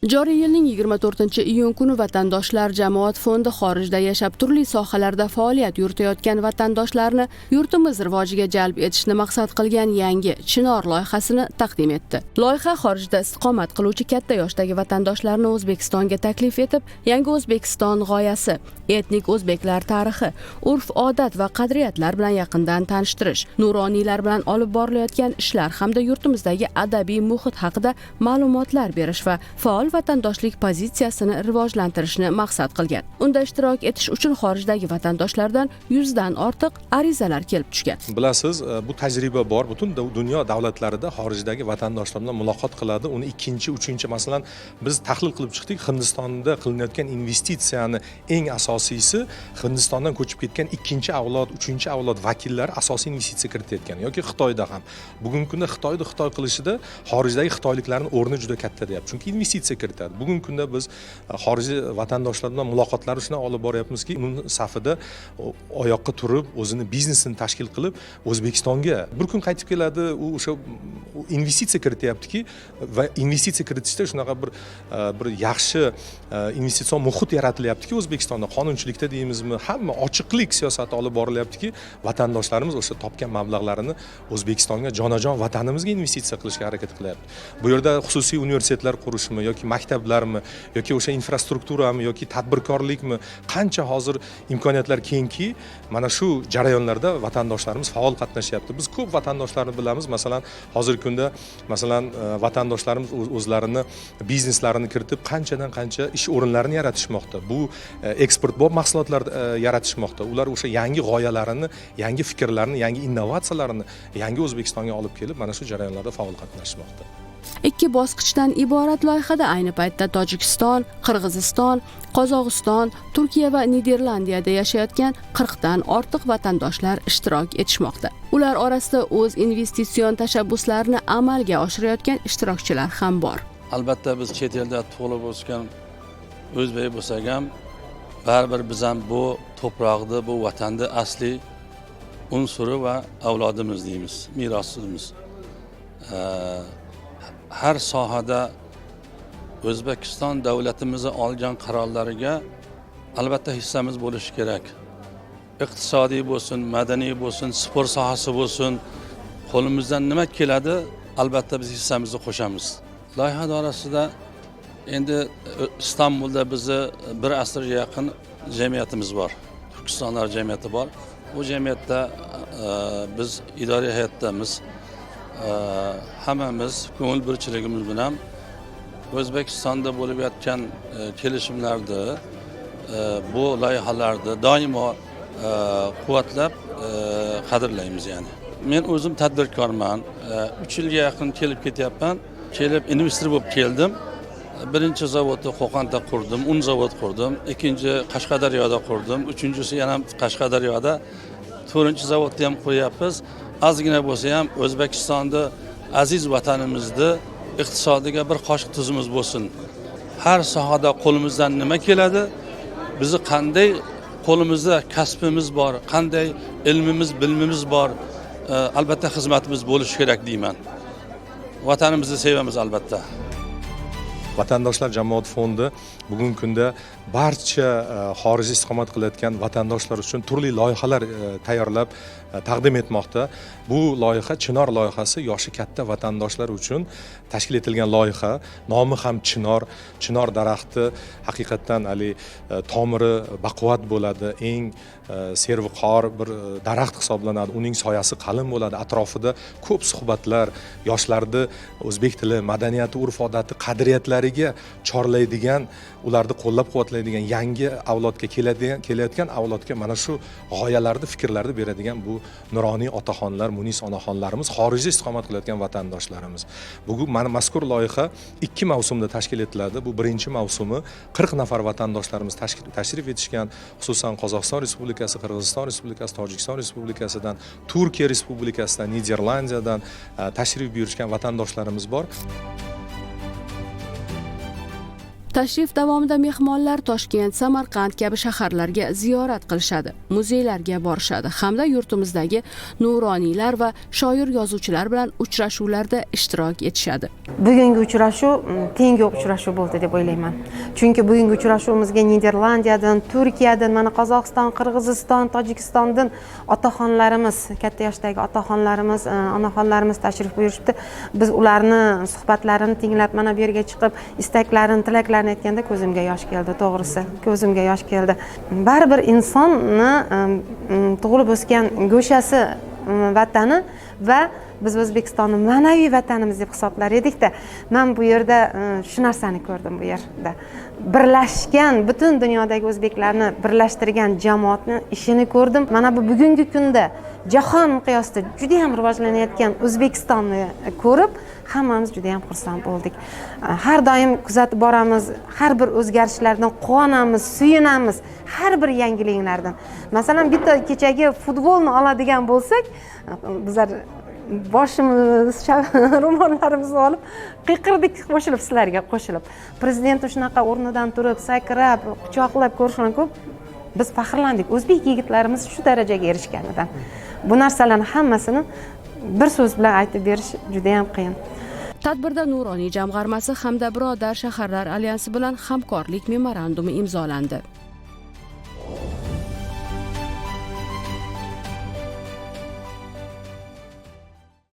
Joriy yilning 24-iyun kuni Vatandoshlar jamoat fondi xorijda yashab turli sohalarda faoliyat yuritayotgan vatandoshlarni yurtimiz rivojiga jalb etishni maqsad qilgan yangi Chinor loyihasini taqdim etdi. Loyiha xorijda istiqomat qiluvchi katta yoshdagi vatandoshlarni O'zbekistonga taklif etib, yangi O'zbekiston g'oyasi, etnik o'zbeklar tarixi, urf-odat va qadriyatlar bilan yaqindan tanishtirish, nuroniylar bilan olib borilayotgan ishlar hamda yurtimizdagi adabiy muhit haqida ma'lumotlar berish va faol vatandoshlik pozitsiyasini rivojlantirishni maqsad qilgan. Unda ishtirok etish uchun xorijdagi vatandoshlardan 100 dan ortiq arizalar kelib tushgan. Bilasiz, bu tajriba bor. Butun dunyo davlatlarida xorijdagi vatandoshlar bilan muloqot qiladi. Uni ikkinchi, uchinchi, masalan, biz tahlil qilib chiqdik. Hindistonda qilinayotgan investitsiyani eng asosiysi Hindistondan ko'chib ketgan ikkinchi avlod, uchinchi avlod vakillari asosiy investitsiya kiritayotgan yoki Xitoyda ham. Bugungi kunda Xitoy qilishida xorijdagi xitoyliklarning o'rni juda katta deyapti. Chunki investitsiya kiritadi. Bugungi kunda biz xorijiy vatandoshlar bilan muloqotlar shuni olib boryapmizki, uning safida oyoqqa turib, o'zini biznesini tashkil qilib, O'zbekistonga bir kun qaytib keladi, u o'sha investitsiya kirityaptiki va investitsiya kiritishda shunaqa bir yaxshi investitsion muhit yaratilyaptiki, O'zbekistonda qonunchilikda deymizmi, hamma ochiqlik siyosati olib borilyaptiki, vatandoshlarimiz o'sha topgan mablag'larini O'zbekistonga, jonajon vatanimizga investitsiya qilishga harakat qilyapti. Bu yerda xususiy universitetlar qurishmi yoki maktablarmi yoki o'sha infrastrukturami yoki tadbirkorlikmi, qancha hozir imkoniyatlar kengki, mana shu jarayonlarda vatandoshlarimiz faol qatnashyapti. Biz ko'p vatandoshlarni bilamiz. Masalan, hozirgi kunda vatandoshlarimiz o'zlarini bizneslarini kiritib qanchadan qancha ish o'rinlarini yaratishmoqda. Bu eksportbop mahsulotlar yaratishmoqda. Ular o'sha yangi g'oyalarini, yangi fikrlarni, yangi innovatsiyalarini yangi O'zbekistonga olib kelib, mana shu jarayonlarda faol qatnashmoqda. Ikki bosqichdan iborat loyihada ayni paytda Tojikiston, Qirg'iziston, Qozog'iston, Turkiya va Niderlandiyada yashayotgan 40 dan ortiq vatandoshlar ishtirok etishmoqda. Ular orasida o'z investitsion tashabbuslarini amalga oshirayotgan ishtirokchilar ham bor. Albatta biz chet elda tug'ilib o'sgan o'zbek bo'lsak ham, baribir biz ham bu to'proqni, bu vatanni asli unsuri va avlodimiz deymiz, merosimiz. Har sohada O'zbekiston davlatimiz olgan qarorlariga albatta hissamiz bo'lishi kerak. Iqtisodiy bo'lsin, madaniy bo'lsin, sport sohasi bo'lsin, qo'limizdan nima keladi, albatta biz hissamizni qo'shamiz. Loyiha doirasida endi Istanbulda bizni bir asrga yaqin jamiyatimiz bor. Turkistonlar jamiyati bor. Bu jamiyatda biz idoriy hayotdamiz. Hammamiz ko'ngil birchiligimiz bilan O'zbekistonda bo'lib yotgan kelishimlarni, bu loyihalarni doimo quvvatlab qadrlaymiz yani. Men o'zim tadbirkorman. 3 yilga yaqin kelib ketyapman. Kelib investor bo'lib keldim. Birinchi zavodni Qo'qonda qurdim, un zavod qurdim, ikkinchi Qashqadaryoda qurdim, uchinchisi yana Qashqadaryoda, to'rtinchi zavodni ham quryapmiz. Ozgina bo'lsa ham O'zbekistonda aziz vatanimizni iqtisodiga bir qoshiq tuzimiz bo'lsin. Har sohada qo'limizdan nima keladi? Bizni qanday qo'limizda kasbimiz bor, qanday ilmimiz, bilimimiz bor, albatta xizmatimiz bo'lishi kerak deyman. Vatanimizni sevamiz albatta. Vatandoshlar jamoat fondi bugungi kunda barcha xorijda istiqomat qilayotgan vatandoshlar uchun turli loyihalar tayyorlab taqdim etmoqda. Bu loyiha Chinor loyihasi, yoshi katta vatandoshlar uchun tashkil etilgan loyiha. Nomi ham Chinor. Chinor daraxti haqiqatdan tomiri baquvvat bo'ladi, eng serviqor bir daraxt hisoblanadi. Uning soyasi qalin bo'ladi. Atrofida ko'p suhbatlar, yoshlarni o'zbek tili, madaniyati, urf-odati, qadriyatlariga chorlaydigan, ularni qo'llab-quvvatlaydigan, yangi avlodga kelayotgan avlodga mana shu g'oyalarni, fikrlarni beradigan bu nuroniy otaxonlar, munis onaxonlarimiz, xorijda istiqomat qilayotgan vatandoshlarimiz. Bugun mana mazkur loyiha 2 mavsumda tashkil etiladi. Bu birinchi mavsumi 40 nafar vatandoshlarimiz tashrif etishgan, xususan Qozog'iston Respublikasi, Qirg'iziston Respublikasi, Tojikiston Respublikasidan, Turkiya Respublikasidan, Niderlandiyadan tashrif buyurishgan vatandoshlarimiz bor. Tashrif davomida mehmonlar Toshkent, Samarqand kabi shaharlarga ziyorat qilishadi, muzeylarga borishadi hamda yurtimizdagi nuroniylar va shoir yozuvchilar bilan uchrashuvlarda ishtirok etishadi. Bugungi uchrashuv teng yo'q uchrashuv bo'ldi deb o'ylayman. Chunki bugungi uchrashuvimizga Niderlandiyadan, Turkiyadan, mana Qozog'iston, Qirg'iziston, Tojikistondan otaxonlarimiz, katta yoshdagi otaxonlarimiz, onaxonlarimiz tashrif buyurishibdi. Biz ularni suhbatlarini tinglab, mana bu yerga chiqib, istaklarini, tilaklarini aytganda ko'zimga yosh keldi, to'g'risi. Ko'zimga yosh keldi. Baribir insonni tug'ilib o'sgan go'shasi vatani va biz O'zbekistonni ma'naviy vatanimiz deb hisoblar edikda. Men bu yerda shu narsani ko'rdim bu yerda. Birlashgan, butun dunyodagi o'zbeklarni birlashtirgan jamoatni ishini ko'rdim. Mana bu bugungi kunda jahon miqyosida juda ham rivojlanayotgan O'zbekistonni ko'rib, hammamiz juda ham xursand bo'ldik. Har doim kuzatib boramiz, har bir o'zgarishlardan quvonamiz, suyunamiz, har bir yangiliklardan. Masalan, bitta kechagi futbolni oladigan bo'lsak, bizlar boshimiz, ro'mollarimizni olib qiqirdik qo'shilib sizlarga qo'shilib. Prezident shunaqa o'rnidan turib, sakrab, quchoqlab ko'rishgan ko'p. Biz faxrlandik. O'zbek yigitlarimiz shu darajaga erishganidan. Bu narsalarning hammasini bir so'z bilan aytib berish juda ham qiyin. Tadbirda Nuroniy jamg'armasi hamda Birodar shaharlar alyansi bilan hamkorlik memorandumi imzolandi.